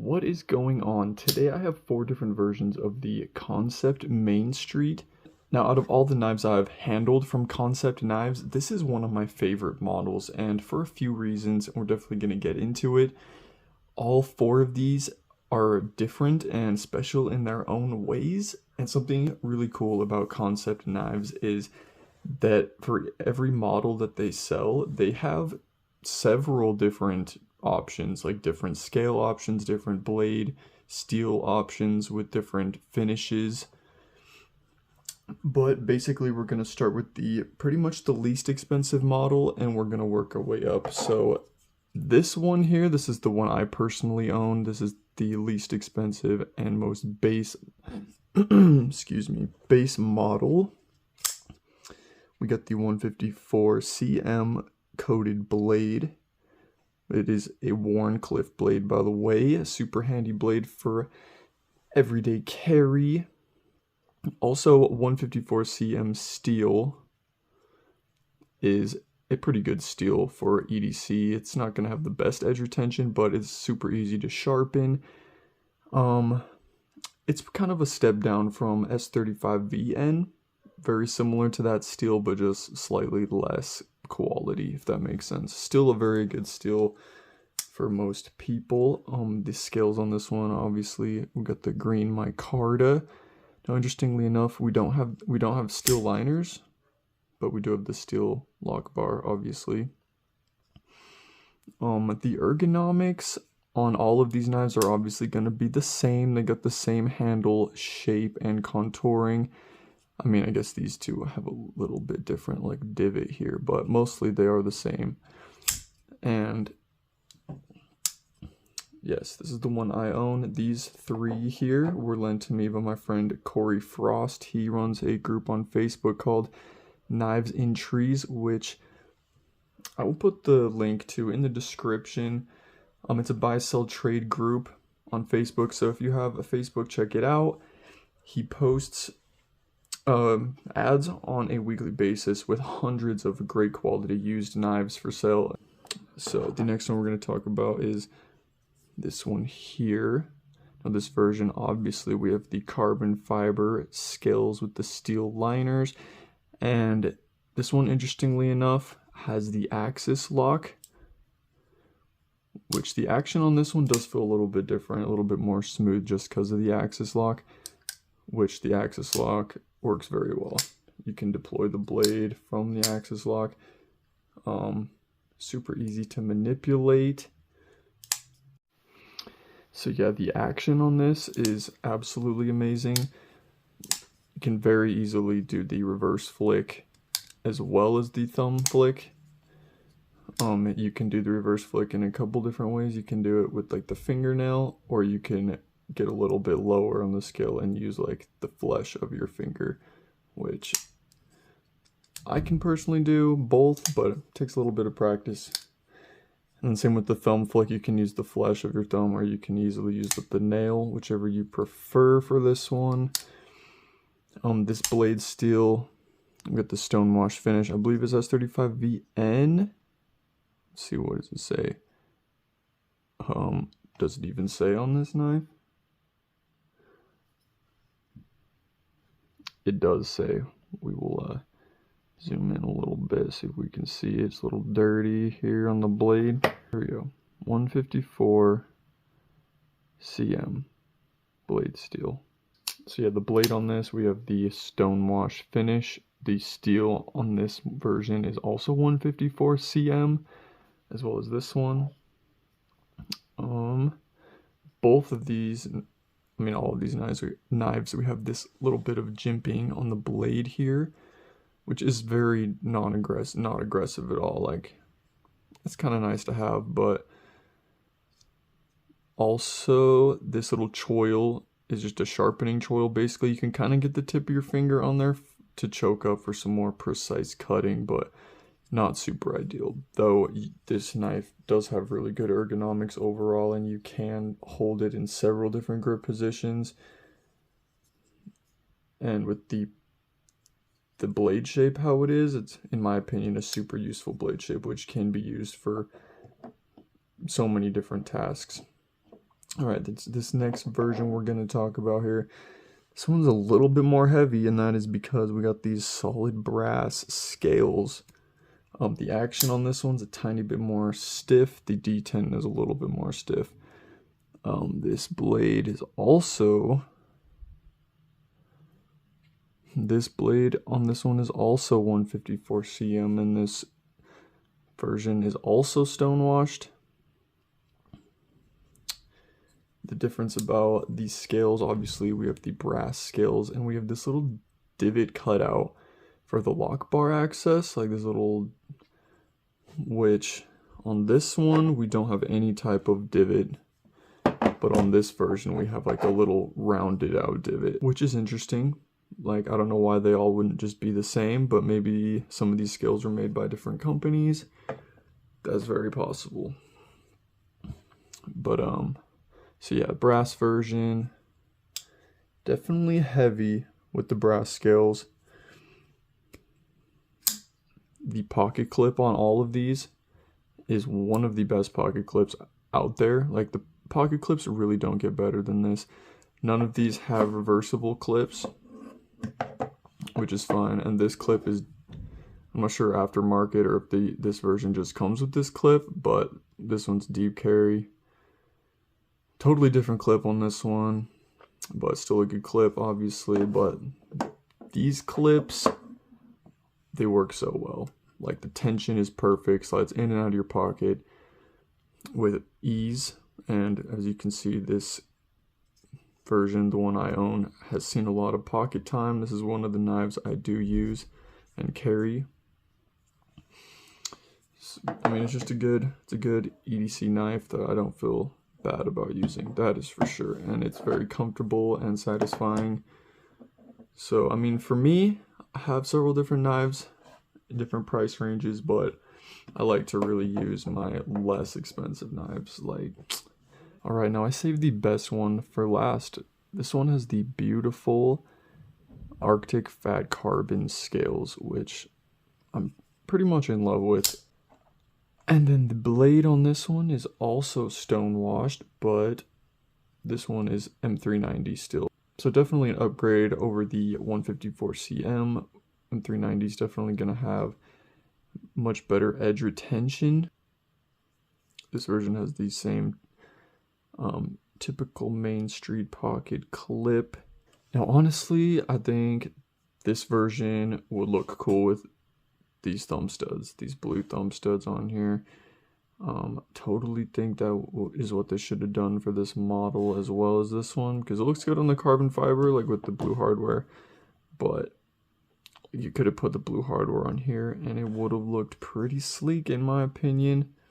What is going on? Today I have 4 different versions of the Kansept Mainstreet. Now, out of all the knives I've handled from Kansept Knives, this is one of my favorite models, and for a few reasons, we're definitely going to get into it. All 4 of these are different and special in their own ways, and something really cool about Kansept Knives is that for every model that they sell, they have several different options, like different scale options, different blade, steel options with different finishes. But basically we're going to start with the pretty much the least expensive model, and we're going to work our way up. So this one here, this is the one I personally own. This is the least expensive and most base excuse me, base model. We got the 154 cm coated blade. It is a Warncliffe blade, by the way, a super handy blade for everyday carry. Also, 154 cm steel is a pretty good steel for EDC. It's not going to have the best edge retention, but it's super easy to sharpen. It's kind of a step down from S35VN, very similar to that steel, but just slightly less quality, if that makes sense. Still a very good steel for most people. The scales on this one, obviously, we got the green micarta. Now, interestingly enough, we don't have steel liners, but we do have the steel lock bar, obviously. The ergonomics on all of these knives are obviously going to be the same. They got the same handle shape and contouring. I mean, I guess these two have a little bit different, like divot here, but mostly they are the same. And yes, this is the one I own. These 3 here were lent to me by my friend Corey Frost. He runs a group on Facebook called Knives in Trees, which I will put the link to in the description. It's a buy-sell trade group on Facebook, so if you have a Facebook, check it out. He posts ads on a weekly basis with hundreds of great quality used knives for sale. So the next one we're going to talk about is this one here. Now this version, obviously we have the carbon fiber scales with the steel liners, and this one, interestingly enough, has the axis lock, which the action on this one does feel a little bit different, a little bit more smooth just because of the axis lock, which the axis lock works very well. You can deploy the blade from the axis lock. Super easy to manipulate. So yeah, the action on this is absolutely amazing. You can very easily do the reverse flick as well as the thumb flick. You can do the reverse flick in a couple different ways. You can do it with like the fingernail, or you can get a little bit lower on the scale and use like the flesh of your finger, which I can personally do both, but it takes a little bit of practice. And then same with the thumb flick, you can use the flesh of your thumb, or you can easily use the nail, whichever you prefer for this one. This blade steel, we got the stonewash finish. I believe it's S35VN. Let's see, what does it say? Does it even say on this knife? It does say. We will zoom in a little bit, see if we can see it. It's a little dirty here on the blade. There we go. 154 cm blade steel. So yeah, the blade on this, we have the stonewash finish. The steel on this version is also 154 cm, as well as this one. Both of these, I mean, all of these knives, we have this little bit of jimping on the blade here, which is very not aggressive at all. Like, it's kind of nice to have, but also this little choil is just a sharpening choil. Basically, you can kind of get the tip of your finger on there to choke up for some more precise cutting, but not super ideal. Though this knife does have really good ergonomics overall, and you can hold it in several different grip positions. And with the blade shape how it is, it's, in my opinion, a super useful blade shape, which can be used for so many different tasks. All right, this next version we're going to talk about here. This one's a little bit more heavy, and that is because we got these solid brass scales. The action on this one's a tiny bit more stiff. The D10 is a little bit more stiff. This blade is also... This blade on this one is also 154 cm, and this version is also stonewashed. The difference about these scales, obviously we have the brass scales, and we have this little divot cut out for the lock bar access, like this little, which on this one we don't have any type of divot, but on this version we have like a little rounded out divot, which is interesting. Like, I don't know why they all wouldn't just be the same, but maybe some of these scales were made by different companies. That's very possible. But so yeah, brass version, definitely heavy with the brass scales. The pocket clip on all of these is one of the best pocket clips out there. Like, the pocket clips really don't get better than this. None of these have reversible clips, which is fine. And this clip is, I'm not sure aftermarket or if this version just comes with this clip, but this one's deep carry. Totally different clip on this one, but still a good clip, obviously. But these clips, they work so well. Like, the tension is perfect, slides in and out of your pocket with ease. And as you can see, this version, the one I own, has seen a lot of pocket time. This is one of the knives I do use and carry. I mean, it's just a good EDC knife that I don't feel bad about using, that is for sure. And it's very comfortable and satisfying. So I mean, for me, I have several different knives, different price ranges, but I like to really use my less expensive knives. Like, all right, now I saved the best one for last. This one has the beautiful Arctic fat carbon scales, which I'm pretty much in love with. And then the blade on this one is also stonewashed, but this one is M390 still. So definitely an upgrade over the 154 cm. M390 is definitely going to have much better edge retention. This version has the same typical Mainstreet pocket clip. Now honestly, I think this version would look cool with these thumb studs, these blue thumb studs on here. Totally think that is what they should have done for this model as well as this one, because it looks good on the carbon fiber, like with the blue hardware, but you could have put the blue hardware on here and it would have looked pretty sleek in my opinion.